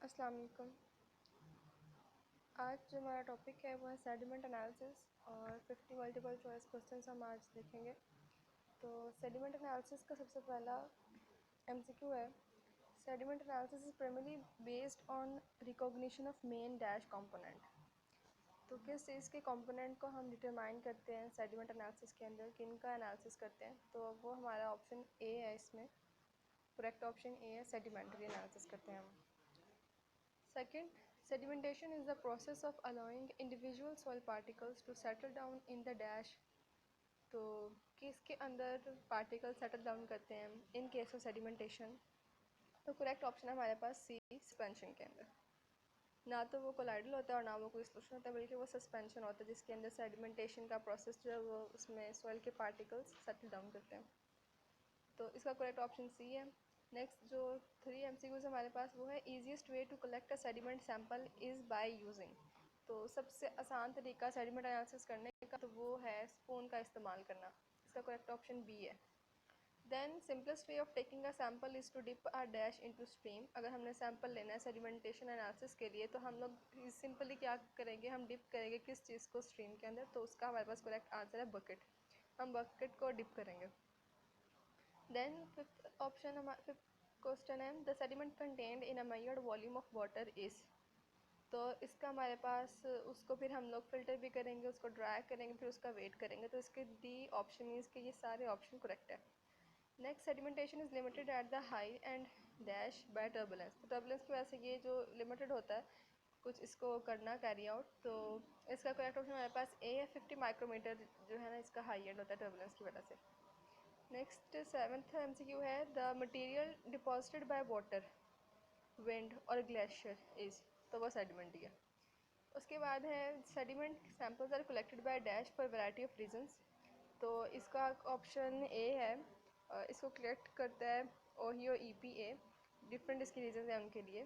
अस्सलाम वालेकुम। आज जो हमारा टॉपिक है वो है सेडिमेंट एनालिसिस और 50 मल्टीपल चॉइस क्वेश्चंस हम आज देखेंगे। तो सेडिमेंट एनालिसिस का सबसे पहला एमसीक्यू है, sediment analysis is primarily based on recognition of main dash component. तो किस चीज़ के कंपोनेंट को हम डिटरमाइन करते हैं सेडिमेंट एनालिसिस के अंदर, किन का एनालिसिस करते हैं, तो वो हमारा ऑप्शन ए है। इसमें करेक्ट ऑप्शन ए है, सेडिमेंट्री एनालिसिस करते हैं हम। Second, sedimentation is the process of allowing individual soil particles to settle down in the dash। तो किसके अंदर पार्टिकल सेटल डाउन करते हैं इन केस ऑफ सेडिमेंटेशन? तो करेक्ट ऑप्शन है हमारे पास सी, सस्पेंशन के अंदर। ना तो वो कोलाइडल होता है और ना वो कोई सॉल्यूशन होता है, बल्कि वो सस्पेंशन होता है जिसके अंदर सेडिमेंटेशन का प्रोसेस जो है वो उसमें सॉइल के पार्टिकल्स सेटल डाउन करते हैं। तो इसका करेक्ट ऑप्शन सी है। नेक्स्ट जो 3 MCQs हमारे पास वो है, easiest way to collect a sediment sample is by using. तो सबसे आसान तरीका सेडिमेंट एनालिसिस करने का तो वो है स्पून का इस्तेमाल करना। इसका करेक्ट ऑप्शन बी है। Then simplest way of taking a sample is to dip are dash into stream. अगर हमने सैम्पल लेना है सेडिमेंटेशन एनालिसिस के लिए तो हम लोग सिंपली क्या करेंगे, हम डिप करेंगे किस चीज़ को स्ट्रीम के अंदर। तो उसका हमारे पास करेक्ट आंसर है बकेट। हम बकेट को डिप करेंगे। देन फिफ्थ क्वेश्चन है, the sediment contained in a measured volume of water is. तो इसका हमारे पास उसको फिर हम लोग फिल्टर भी करेंगे, उसको ड्राई करेंगे, फिर उसका वेट करेंगे। तो इसके डी ऑप्शन मीन्स कि ये सारे ऑप्शन करेक्ट है। Next, sedimentation is limited at the high and dash by turbulence. तो टर्बुलेंस की वजह से ये जो लिमिटेड होता है कुछ इसको करना कैरी आउट। तो इसका करेक्ट ऑप्शन हमारे पास ए है, 50 माइक्रोमीटर जो है ना इसका हाई एंड होता है टर्बुलेंस की वजह से। नेक्स्ट 7th MCQ है, the material deposited by water, wind और ग्लेशियर इज। तो वो सेडिमेंट ही है। उसके बाद है, sediment samples are collected by dash for variety of reasons. तो इसका ऑप्शन ए है, इसको कलेक्ट करता है ओहियो EPA। डिफरेंट इसकी रीजन है उनके लिए।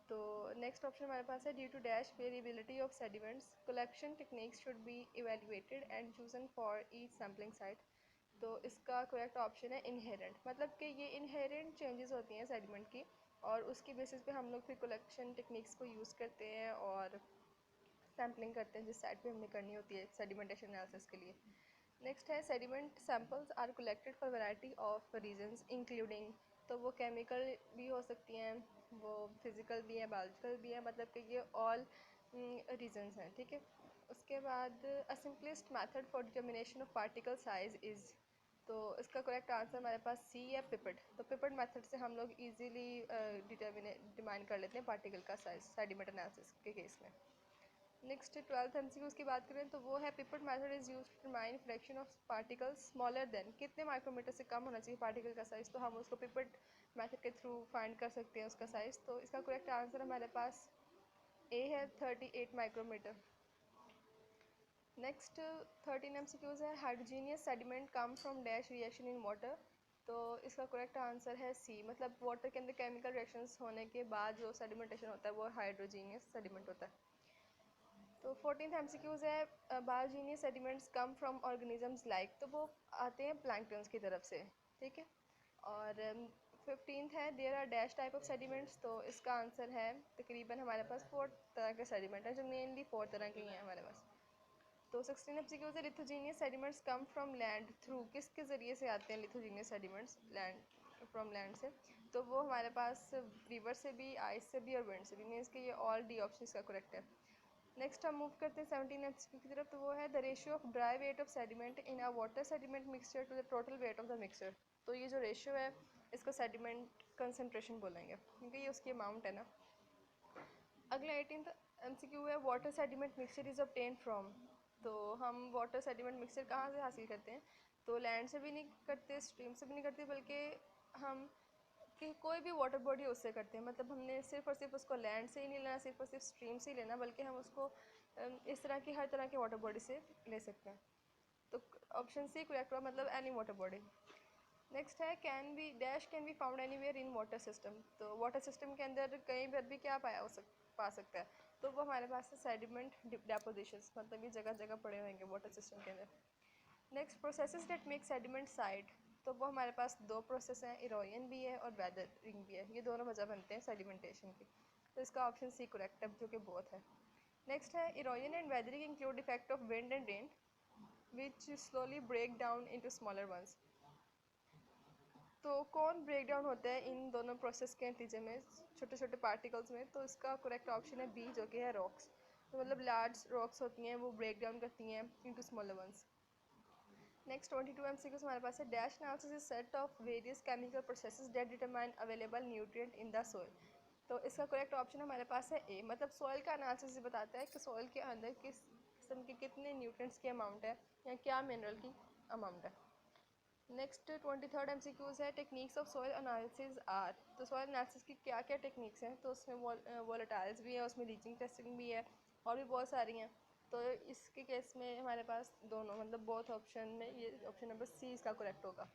तो नेक्स्ट ऑप्शन हमारे पास है, due to dash variability of sediments collection techniques should be evaluated and chosen for each sampling site. तो इसका करेक्ट ऑप्शन है इनहेरेंट, मतलब कि ये इनहेरेंट चेंजेस होती हैं सेडिमेंट की और उसकी बेसिस पे हम लोग फिर कलेक्शन टेक्निक्स को यूज़ करते हैं और सैम्पलिंग करते हैं जिस साइड पे हमने करनी होती है सेडिमेंटेशन एनालिसिस के लिए। नेक्स्ट है, sediment samples are collected for variety of reasons including. तो वो केमिकल भी हो सकती हैं, वो फिज़िकल भी है, बायोलॉजिकल भी है, मतलब कि ये ऑल रीजंस हैं, ठीक है। उसके बाद अ simplest method for determination of particle size is. तो इसका करेक्ट आंसर हमारे पास सी है, पिपेट। तो पिपेट मेथड से हम लोग इजीली डिटरमाइन कर लेते हैं पार्टिकल का साइज सेडिमेंट एनालिसिस के केस में। नेक्स्ट 12th MCQ की बात करें तो वो है, pipette method is used to determine fraction of particles smaller than. कितने माइक्रोमीटर से कम होना चाहिए पार्टिकल का साइज, तो हम उसको पिपेट मेथड के थ्रू फाइंड कर सकते हैं उसका साइज। तो इसका करेक्ट आंसर हमारे पास ए है, 38 माइक्रोमीटर। नेक्स्ट 13 MCQs है, हाइड्रोजीनियस sediment come from dash reaction in water. तो इसका करेक्ट आंसर है सी, मतलब वाटर के अंदर केमिकल रिएक्शंस होने के बाद जो सेडिमेंटेशन होता है वो हाइड्रोजीनियस सेडिमेंट होता है। तो 14th MCQs है, biogenous sediments come from organisms like. तो वो आते हैं प्लैंक्टन्स की तरफ से, ठीक है। और 15th है, there are dash type of sediments. तो इसका आंसर है तकरीबन हमारे पास 4 तरह के सेडिमेंट हैं, जो मेनली 4 तरह के ही हैं हमारे पास। तो 16 MCQ से, lithogenous sediments come from land through. किसके ज़रिए से आते हैं lithogenous sediments? Land, from land से। तो वो हमारे पास रिवर से भी, आइस से भी और विंड से भी। मीन्स कि ये ऑल डी ऑप्शन इसका करेक्ट है। नेक्स्ट हम मूव करते हैं 17 MCQ की तरफ। तो वो है, the ratio of dry weight of sediment in a water sediment mixture to the total weight of the mixture. तो ये जो रेशियो है इसको सेडिमेंट कंसनट्रेशन बोलेंगे क्योंकि ये उसकी अमाउंट है ना। अगला 18th MCQ है, water sediment mixture is obtain from. तो हम वाटर सेडिमेंट मिक्सचर कहाँ से हासिल करते हैं? तो लैंड से भी नहीं करते, स्ट्रीम से भी नहीं करते, बल्कि हम कि कोई भी वाटर बॉडी उससे करते हैं। मतलब हमने सिर्फ और सिर्फ उसको लैंड से ही नहीं लेना, सिर्फ और सिर्फ स्ट्रीम से ही लेना, बल्कि हम उसको इस तरह की हर तरह के वाटर बॉडी से ले सकते हैं। तो ऑप्शन सी करेक्ट हुआ, मतलब एनी वाटर बॉडी। नेक्स्ट है, can be found anywhere in water system. तो वाटर सिस्टम के अंदर कहीं पर भी क्या पा सकता है? तो वो हमारे पास है सेडिमेंट डेपोजिशंस, मतलब ये जगह जगह पड़े होंगे वाटर सिस्टम के अंदर। Next, processes that make sediment side. तो वो हमारे पास 2 प्रोसेस हैं, इरोजन भी है और वेदरिंग भी है। ये दोनों वजह बनते हैं सेडिमेंटेशन की। तो इसका ऑप्शन सी करेक्ट है, जो कि बोथ है। नेक्स्ट है erosion and weathering include effect of wind and rain which slowly break down into smaller ones. तो कौन ब्रेक डाउन होता है इन दोनों प्रोसेस के नतीजे में छोटे छोटे पार्टिकल्स में? तो इसका करेक्ट ऑप्शन है बी, जो कि है रॉक्स। तो मतलब लार्ज रॉक्स होती हैं वो ब्रेक डाउन करती हैं into smaller once. Next 22 MCQs हमारे पास है dash analysis is set of various chemical processes that determine available nutrient in the soil. तो इसका करेक्ट ऑप्शन हमारे पास है ए, मतलब सॉइल का एनालिसिस बताता है कि सॉइल के अंदर किस किस्म के कितने न्यूट्रिएंट्स की अमाउंट है या क्या मिनरल की अमाउंट है। नेक्स्ट 23rd MCQs है techniques of soil analysis are. तो सॉइल एनालिसिस की क्या क्या टेक्निक्स हैं? तो उसमें वोलेटाइल्स भी है, उसमें लीचिंग टेस्टिंग भी है और भी बहुत सारी हैं। तो इसके केस में हमारे पास दोनों मतलब बोथ ऑप्शन में ये ऑप्शन नंबर सी इसका करेक्ट होगा।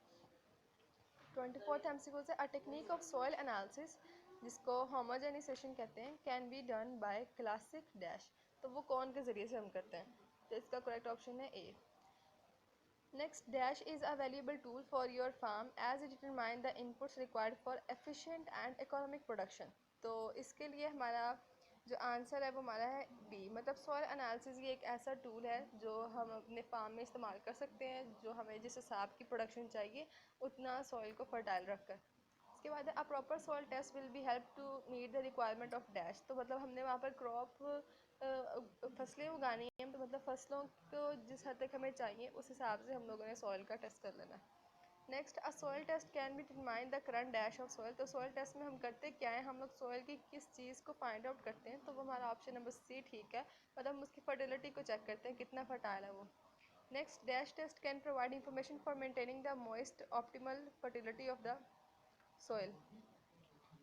24th MCQ है a technique of soil analysis जिसको होमोजेनाइजेशन कहते हैं can be done by classic dash. तो वो कौन के ज़रिए से हम करते हैं? तो इसका करेक्ट ऑप्शन है ए। Next, dash is a valuable tool for your farm as it determines the inputs required for efficient and economic production. तो इसके लिए हमारा जो आंसर है वो हमारा है बी, मतलब सॉइल एनालिसिस ये एक ऐसा टूल है जो हम अपने फार्म में इस्तेमाल कर सकते हैं, जो हमें जिस हिसाब की प्रोडक्शन चाहिए उतना सॉइल को फर्टाइल रखकर। इसके बाद a proper soil test will be help to meet the requirement of dash. तो मतलब हमने वहाँ पर क्रॉप फसलें उगानी हैं, तो मतलब फसलों को जिस हद तक हमें चाहिए उस हिसाब से हम लोगों ने सॉइल का टेस्ट कर लेना है। Next, a soil test can be determine the current dash of soil. तो सॉइल टेस्ट में हम करते क्या है, हम लोग सॉइल की किस चीज़ को फाइंड आउट करते हैं? तो वो हमारा ऑप्शन नंबर सी ठीक है, मतलब हम उसकी फर्टिलिटी को चेक करते हैं कितना फर्टाइल है वो। Next, dash test can provide information for maintaining the moist optimal fertility of the soil.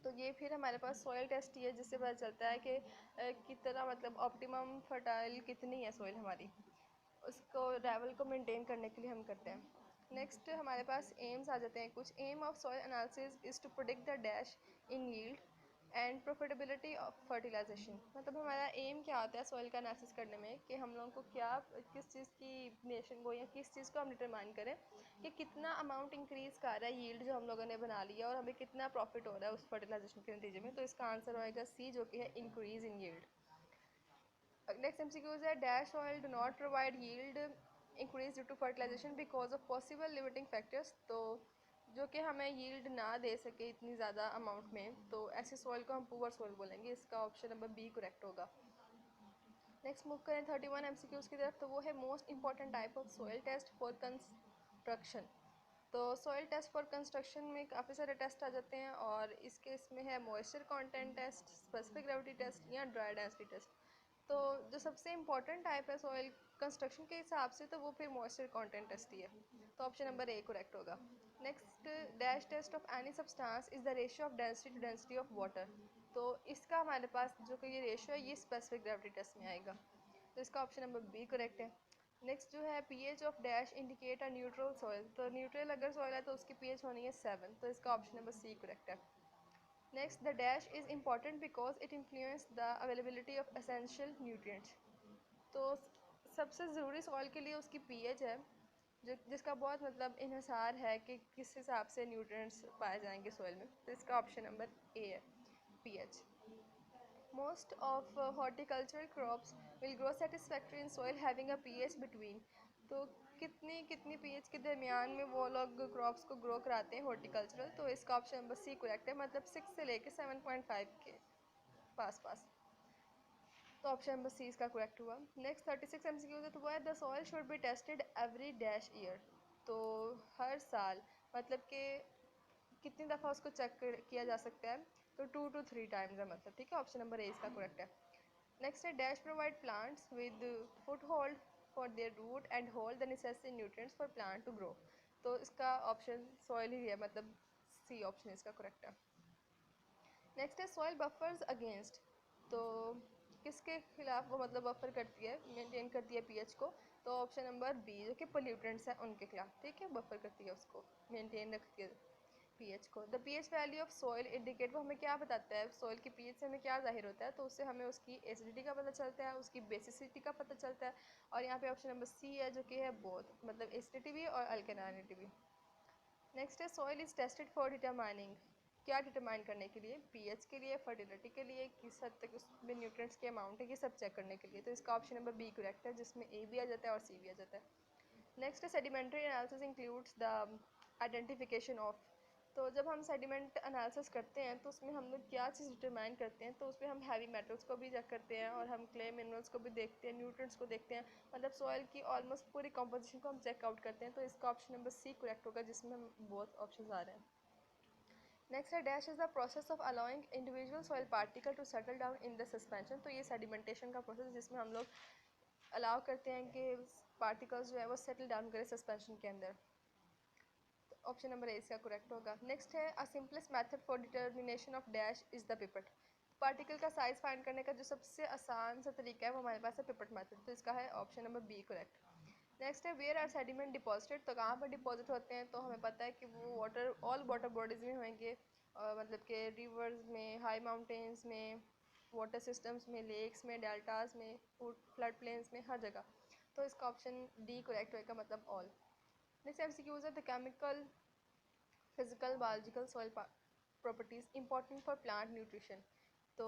तो ये फिर हमारे पास सॉइल टेस्ट ही है जिससे पता चलता है कि कितना मतलब ऑप्टिमम फर्टाइल कितनी है सॉइल हमारी, उसको लेवल को मेंटेन करने के लिए हम करते हैं। नेक्स्ट हमारे पास एम्स आ जाते हैं कुछ। Aim of soil analysis is to predict the dash in yield and profitability of fertilization. मतलब हमारा एम क्या होता है सॉइल का एनालिसिस करने में कि हम लोगों को क्या किस चीज़ की नेशन को या किस चीज़ को हम डिटरमाइन करें कि कितना अमाउंट इंक्रीज़ कर रहा है यील्ड जो हम लोगों ने बना लिया और हमें कितना प्रॉफिट हो रहा है उस फर्टिलाइजेशन के नतीजे में। तो इसका आंसर होएगा सी, जो कि है increase in yield. Next MCQs है dash oil do not provide yield increase due to fertilization because of possible limiting factors. तो जो कि हमें यील्ड ना दे सके इतनी ज़्यादा अमाउंट में, तो ऐसे सॉइल को हम पुअर सॉइल बोलेंगे। इसका ऑप्शन नंबर बी करेक्ट होगा। नेक्स्ट मूव करें 31 MCQs की तरफ। तो वो है most important type of soil test for construction. तो सॉइल टेस्ट फॉर कंस्ट्रक्शन में काफ़ी सारे टेस्ट आ जाते हैं और इसके इसमें है moisture content test, specific gravity test या ड्राई डेंसिटी टेस्ट। तो जो सबसे इम्पॉर्टेंट टाइप है सॉइल कंस्ट्रक्शन के हिसाब से तो वो फिर मॉइस्चर कंटेंट टेस्ट ही है। तो ऑप्शन नंबर ए करेक्ट होगा। Next, dash test of any substance is the ratio of density to density of water. तो इसका हमारे पास जो कि ये रेशियो है ये स्पेसिफिक ग्रेविटी टेस्ट में आएगा। तो इसका ऑप्शन नंबर बी करेक्ट है। नेक्स्ट जो है pH of dash indicate a neutral soil. तो न्यूट्रल अगर सॉइल है तो उसकी पीएच होनी है 7। तो इसका ऑप्शन नंबर सी करेक्ट है। Next, the dash is important because it influence the availability of essential nutrients. तो सबसे ज़रूरी सॉइल के लिए उसकी पीएच है जो जिसका बहुत मतलब इन्हिसार है कि किस हिसाब से न्यूट्रिएंट्स पाए जाएंगे सॉइल में। तो इसका ऑप्शन नंबर ए है, pH. Most of horticultural crops will grow satisfactory in soil having a pH between। तो कितनी कितनी pH के दरमियान में वो लोग क्रॉप्स को ग्रो कराते हैं हॉर्टिकल्चरल। तो इसका ऑप्शन नंबर सी करेक्ट है, मतलब 6 से लेके 7.5 के पास पास। तो ऑप्शन नंबर सी इसका करेक्ट हुआ। नेक्स्ट 36 MCQ है। तो वो है the soil should be tested every dash year. तो हर साल मतलब कि कितनी दफ़ा उसको चेक किया जा सकता है? तो 2 to 3 टाइम्स है मतलब, ठीक है। ऑप्शन नंबर ए इसका करेक्ट है। नेक्स्ट है dash provide plants with foothold for their root and hold the necessary nutrients for plant to grow. तो इसका ऑप्शन सॉइल ही है, मतलब सी ऑप्शन इसका करेक्ट है। नेक्स्ट है सॉइल बफर्स अगेंस्ट। तो किसके खिलाफ वो मतलब बफर करती है, मेंटेन करती है पीएच को? तो ऑप्शन नंबर बी, जो कि पोल्यूटेंट्स हैं उनके खिलाफ, ठीक है, बफर करती है उसको, मेंटेन रखती है पीएच को। The pH value of soil indicate, वो हमें क्या बताता है सॉइल की पीएच से हमें क्या जाहिर होता है? तो उससे हमें उसकी एसिडिटी का पता चलता है, उसकी बेसिसिटी का पता चलता है। और यहाँ पे ऑप्शन नंबर सी है जो कि है बोथ, मतलब एसिडिटी भी और अल्कलाइनिटी भी। नेक्स्ट है soil is tested for determining. क्या डिटरमाइन करने के लिए, पीएच के लिए, फर्टिलिटी के लिए, किस हद तक उसमें न्यूट्रिएंट्स के अमाउंट है, ये सब चेक करने के लिए। तो इसका ऑप्शन नंबर बी करेक्ट है, जिसमें ए भी आ जाता है और सी भी आ जाता है। नेक्स्ट है sedimentary analysis includes the identification of. तो जब हम सेडिमेंट एनालिसिस करते हैं तो उसमें हम लोग क्या चीज़ डिटरमाइन करते हैं, तो उसमें हम हैवी मेटल्स को भी चेक करते हैं और हम क्ले मिनरल्स को भी देखते हैं, न्यूट्रिएंट्स को देखते हैं, मतलब सॉइल की ऑलमोस्ट पूरी कंपोजिशन को हम चेकआउट करते हैं। तो इसका ऑप्शन नंबर सी करेक्ट होगा, जिसमें हम बहुत ऑप्शन आ रहे हैं। नेक्स्ट है dash is the process of allowing individual soil particle to settle down in the suspension. तो ये सेडिमेंटेशन का प्रोसेस जिसमें हम लोग अलाउ करते हैं कि पार्टिकल्स जो है वो सेटल डाउन करें सस्पेंशन के अंदर। ऑप्शन नंबर ए इसका करेक्ट होगा। नेक्स्ट है अ simplest method for determination of dash is the pipette. Particle का साइज फाइंड करने का जो सबसे आसान सा तरीका है वो हमारे पास है पिपेट मेथड, तो इसका है option number B correct. Next है वेयर आर सेडिमेंट डिपॉजिटेड। तो कहाँ पर डिपॉजिट होते हैं, तो हमें पता है कि वो वाटर ऑल वाटर बॉडीज़ में होंगे, मतलब कि रिवर्स में, हाई माउंटेन्स में, वाटर सिस्टम्स में, लेक्स में, डेल्टाज में, फ्लड प्लेन्स में, हर जगह। तो इसका ऑप्शन डी करेक्ट होगा, मतलब ऑल। नेक्स्ट एमसीक्यूज है the chemical, physical, biological soil properties important for plant nutrition. तो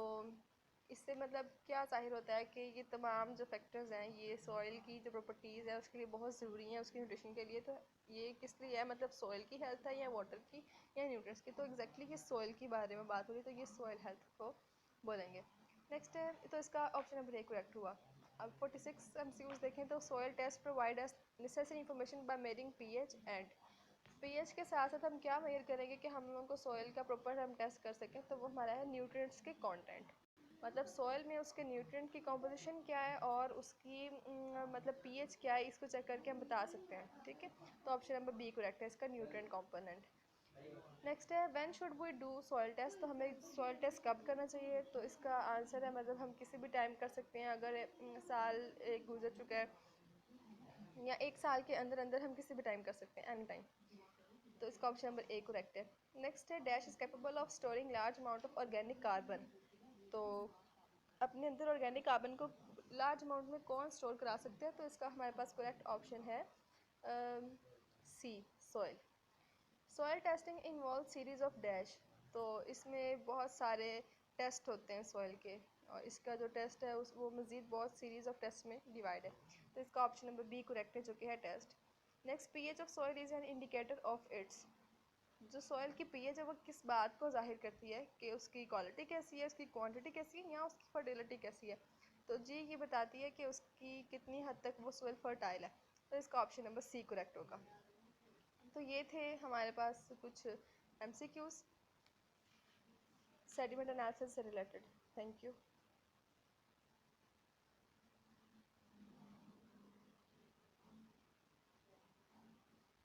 इससे मतलब क्या जाहिर होता है कि ये तमाम जो फैक्टर्स हैं ये सॉइल की जो प्रॉपर्टीज़ है उसके लिए बहुत ज़रूरी हैं, उसकी न्यूट्रिशन के लिए। तो ये किस लिए है, मतलब सॉइल की हेल्थ है या वाटर की या न्यूट्रिएंट्स की। तो एग्जैक्टली ये सॉइल के बारे में बात हो रही है, तो ये सॉइल हेल्थ को बोलेंगे। नेक्स्ट है, तो इसका ऑप्शन नंबर ए करेक्ट हुआ। अब 46 एमसीक्यूज देखें तो soil test provides necessary information by measuring pH and. PH के साथ साथ हम क्या मेजर करेंगे कि हम लोगों को सॉइल का प्रॉपर हम टेस्ट कर सकें, तो वो हमारा है न्यूट्रिएंट्स के कंटेंट, मतलब सॉइल में उसके न्यूट्रिएंट की कंपोजिशन क्या है और उसकी मतलब पीएच क्या है, इसको चेक करके हम बता सकते हैं। ठीक है, तो ऑप्शन नंबर बी करेक्ट है, इसका न्यूट्रिएंट कंपोनेंट। नेक्स्ट है when should we do soil test. तो हमें सॉइल टेस्ट कब करना चाहिए, तो इसका आंसर है मतलब हम किसी भी टाइम कर सकते हैं, अगर साल एक गुजर चुका है या एक साल के अंदर अंदर हम किसी भी टाइम कर सकते हैं, एनी टाइम। तो इसका ऑप्शन नंबर ए करेक्ट है। नेक्स्ट है dash is capable of storing large amount of organic carbon. तो अपने अंदर ऑर्गेनिक कार्बन को लार्ज अमाउंट में कौन स्टोर करा सकते हैं, तो इसका हमारे पास करेक्ट ऑप्शन है C soil. Soil testing involve series of dash. तो इसमें बहुत सारे टेस्ट होते हैं सॉइल के, और इसका जो टेस्ट है उस वो मज़ीद बहुत सीरीज ऑफ टेस्ट में डिवाइड है। तो इसका ऑप्शन नंबर बी करेक्ट है, जो कि है test. Next pH of soil is an indicator of its. जो सॉइल की पीएच है वो किस बात को जाहिर करती है कि उसकी क्वालिटी कैसी है, उसकी क्वांटिटी कैसी है या उसकी फर्टिलिटी कैसी है। तो जी ये बताती है कि उसकी कितनी हद तक वो सॉइल फर्टाइल है। तो इसका ऑप्शन नंबर सी करेक्ट होगा। तो ये थे हमारे पास कुछ एमसीक्यूज सेडिमेंट एनालिसिस से रिलेटेड। Thank you.